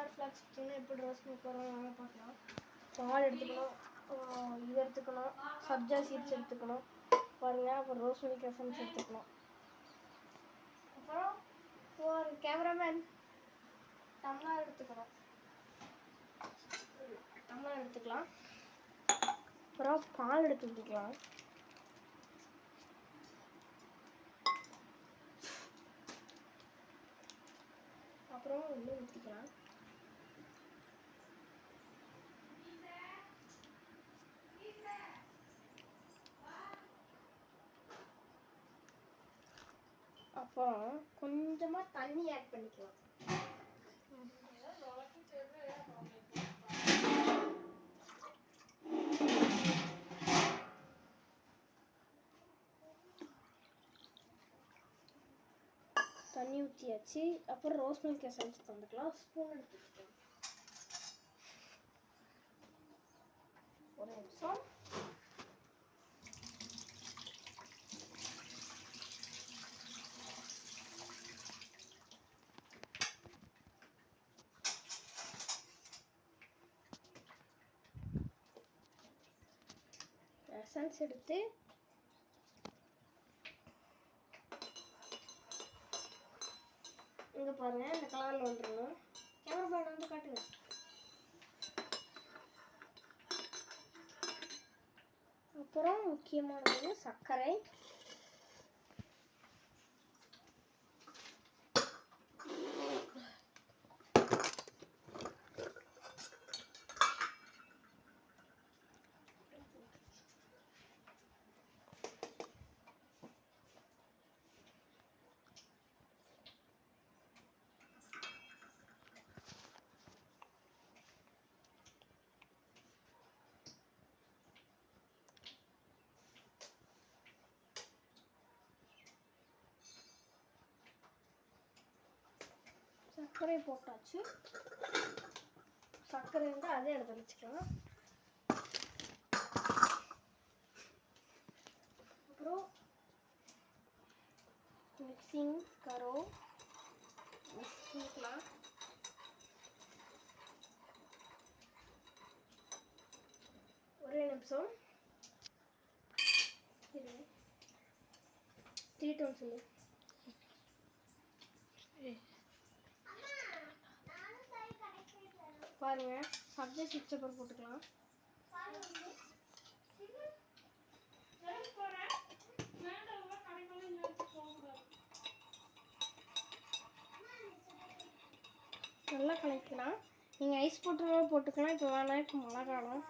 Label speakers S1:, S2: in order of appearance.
S1: Colour flax எப்படி rose milk வரும் வாங்க பார்க்கலாம். பால் எடுத்துக்கணும், இது எடுத்துக்கணும், சப்ஜா சீட்ஸ் எடுத்துக்கணும் பாருங்கள். அப்புறம் ரோஸ் மில்க் எசன்ஸ் எடுத்துக்கணும். அப்புறம் ஒரு கேமராமேன் டம்ளர் எடுத்துக்கலாம். அப்புறம் பால் எடுத்து ஊற்றிக்கலாம். அப்புறம் உள்ளே ஊற்றிக்கலாம். அப்புறம் கொஞ்சமாக தண்ணி ஆட் பண்ணிக்கலாம். தண்ணி ஊற்றியாச்சு. அப்புறம் ரோஸ் மில்க் எசன்ஸ் தந்துக்கலாம். ஸ்பூன் எடுத்துக்கலாம். ஒரு நிமிஷம். எசன்ஸ் எடுத்து இங்கே பாருங்கள், இந்த கலரில் வந்துடணும். கேமரா வந்து காட்டுங்க. அப்புறம் முக்கியமானது சர்க்கரை. சர்க்கரை போட்டாச்சு. சர்க்கரை வந்து அதே எடுத்து வச்சுக்கலாம். அப்புறம் மிக்சிங் கரோ மிக்சிக்கலாம். ஒரே நிமிஷம் 3 டோன் சொல்லு. பாருங்க, சப்ஜா சீட்ஸ் அப்புறம் போட்டுக்கலாம். நல்லா கலக்கலாம். நீங்கள் ஐஸ் போட்டுக்கலாம். இப்போ வேணாம், இப்போ மழை காலம்.